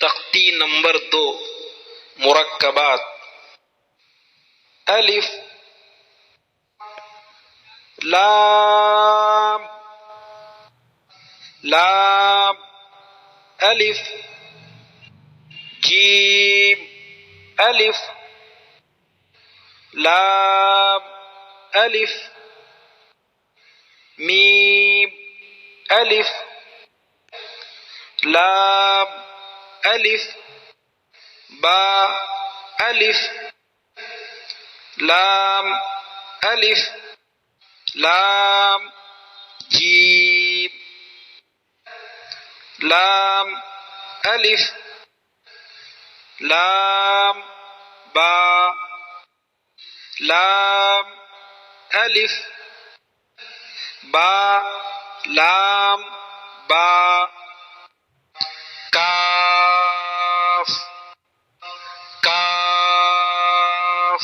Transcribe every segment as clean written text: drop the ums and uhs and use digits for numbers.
तख्ती नंबर 2 मुरक्कबात। अलिफ लाम लाम, अलिफ जीम, अलिफ लाम, अलिफ मीम, अलिफ लाम, अलिफ बा, अलिफ लाम, अलिफ लाम, जीम, लाम, अलिफ लाम, बा, लाम, अलिफ बा, लाम, बा, काफ काफ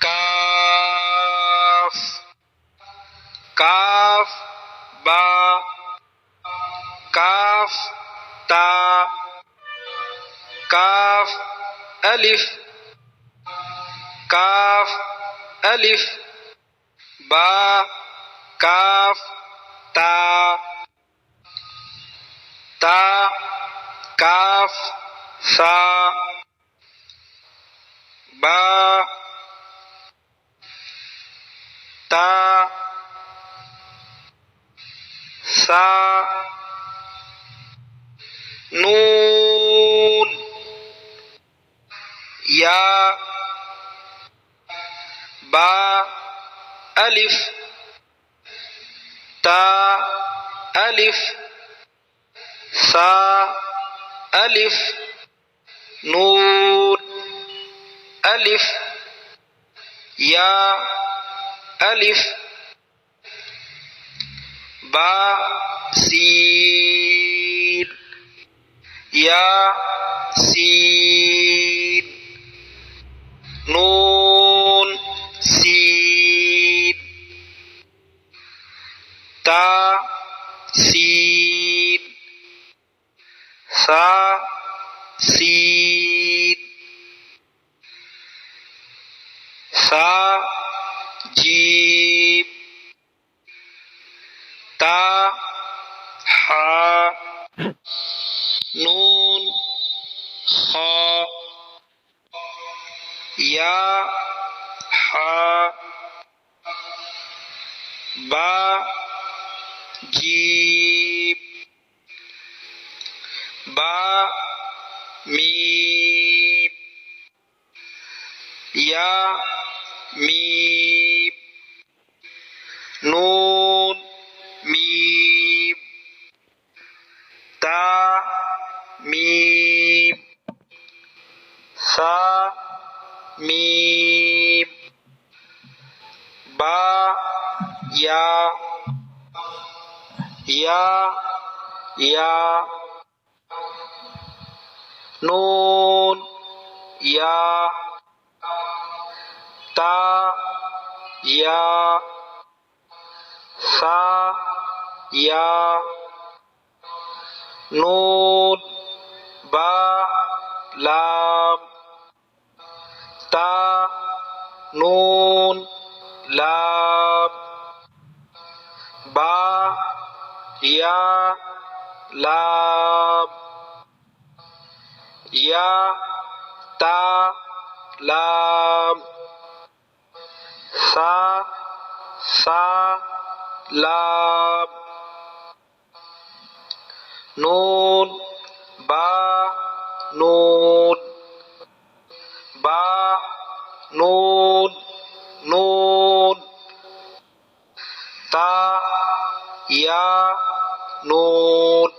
काफ काफ, बा, काफ ता, काफ अलिफ, काफ अलिफ बा, काफ ता, ता काफ सा, बा, ता सा, नून, या, बा, अलिफ, ता, अलिफ, सा, अलिफ, नून, अलिफ, या, अलिफ, बा, सीन, या, सीन, नून, सीन, ता, सीन, सा, सीन, सा, जीम, ता, हा, नून, खा, या, हा, बा, जीम, बा, मीम, या, मीम, नून, मीम, ता, मीम, सा, मीम, बा, या, नून, या, ता, या, सा, या, नून, बा, लाम, ता, नून, लाम, बा, या, लाम, या, ता, लाम, सा, लाम, नून, बा, नून, बा, नून, नून, ता, या, नून,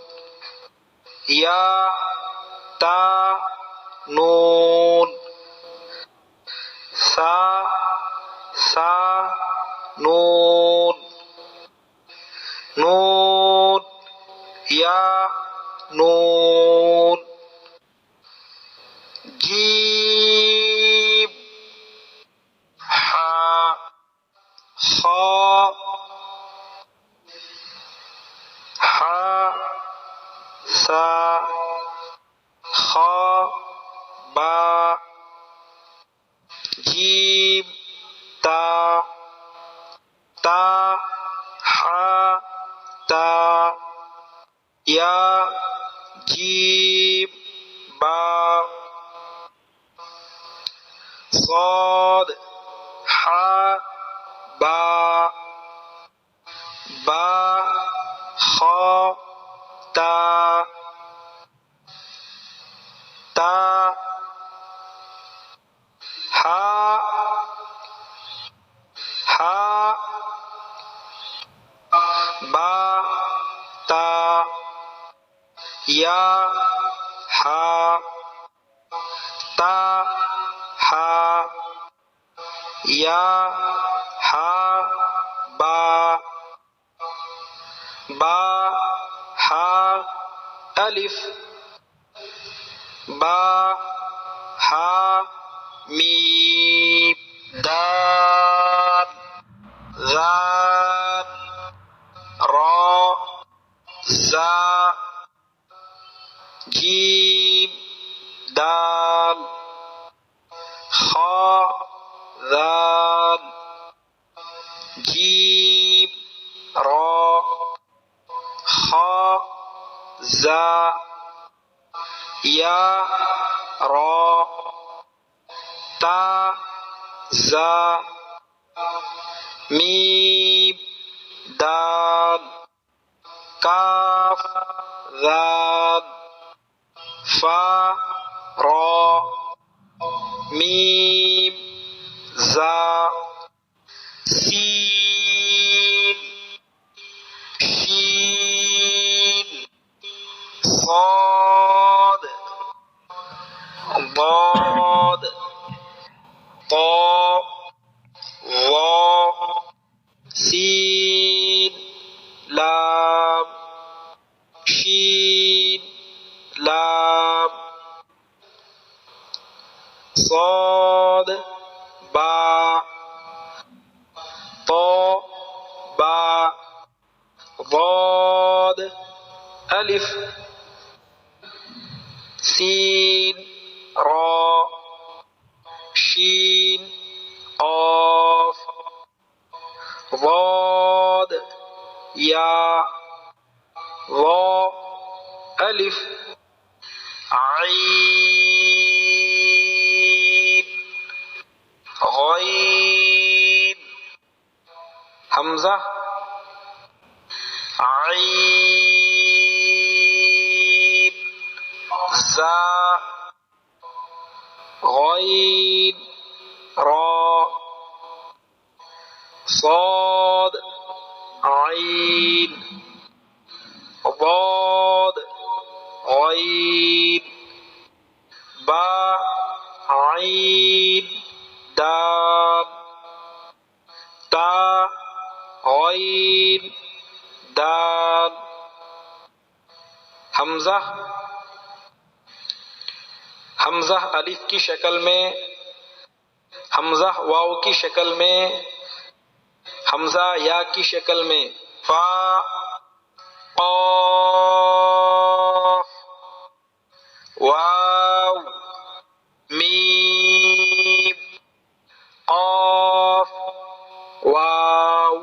या, ता, नून, सा, नून, नून, या, नून, जीम, जीम बा صاد हा बा बा खा ता ता हा बा ता या हा ता हा या हा बा हा अलिफ बा हा मीम दाल ज़ाल रा ज़ा जीम दाल खा ज़ाल जीम रा खा ज़ा या रा ता ज़ा मीम दाल काफ ज़ाल फा रा मीम ज़ा सीन शीन صاد ضاد طا ظا سين لام شين لام صاد با طا با ضاد ألف سين را شين قاف ضاد يا ظا ألف عين غين همزة عين زا غين را صاد عين ضاد غين با عين دال تا غين दाल हमजा हमजा अलिफ की शक्ल में, हमजा वाव की शक्ल में, हमजा या की शक्ल में फा क़ाफ वाव मीम क़ाफ वाव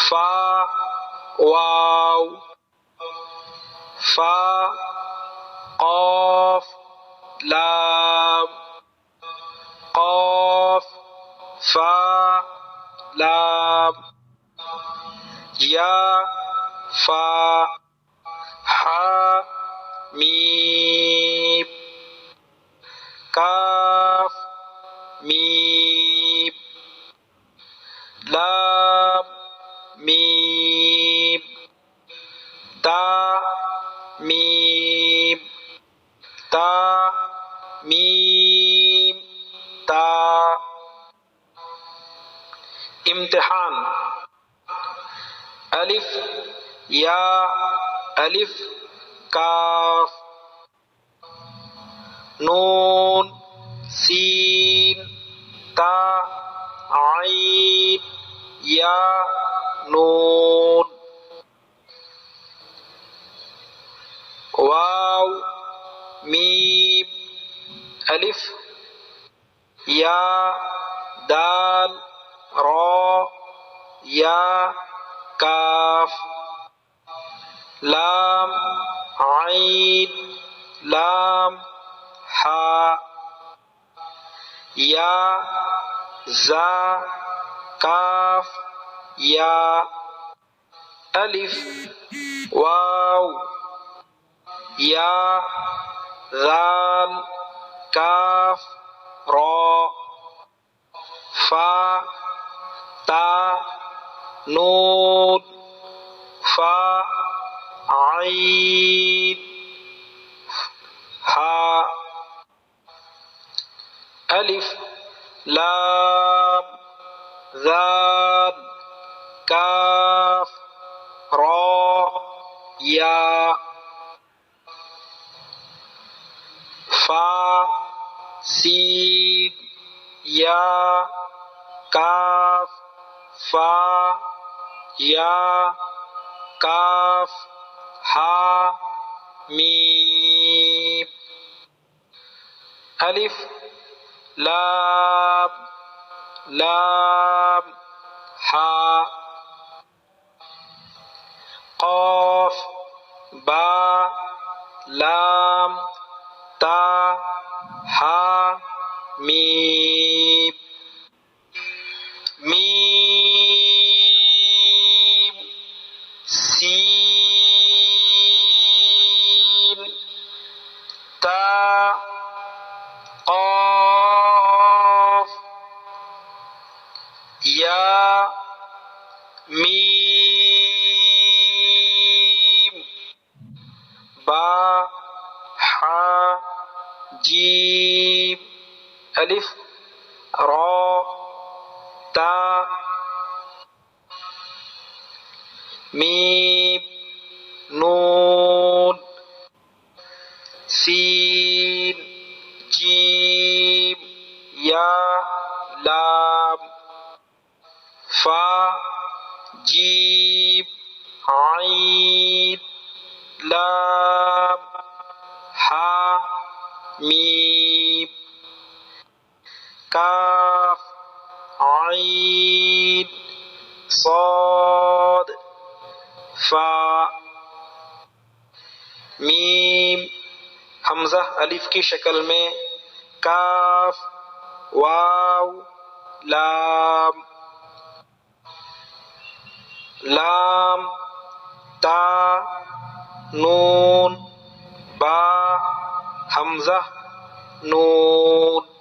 फा वाव फा क़ाफ लाम क़ाफ फा लाम या फा हा मीम काफ मीम लाम मीम ता मीम ता मीम ता इम्तिहान अलिफ या अलिफ काफ नून सीन ता आइन या नून वाव मीम अलिफ या दाल रा या काफ लाम आइन लाम हा या जा काफ या अलिफ वाव या दाल काफ रा फा ता नून फा आइन हा अलिफ लाम दाल काफ रा या फा सीन या काफ फा या काफ हा मीम अलिफ लाम लाम हा क़ाफ बा लाम ता हा मीम मीम सीन ता क़ाफ या मीम बा हा जीम अलिफ रा ता मीम नून सीन जीम या लाम फा जीम आइन लाम हा मीम काफ आइन साद फा मीम हमजा अलिफ की शक्ल में काफ वाव लाम लाम ता नून बा हमजा नून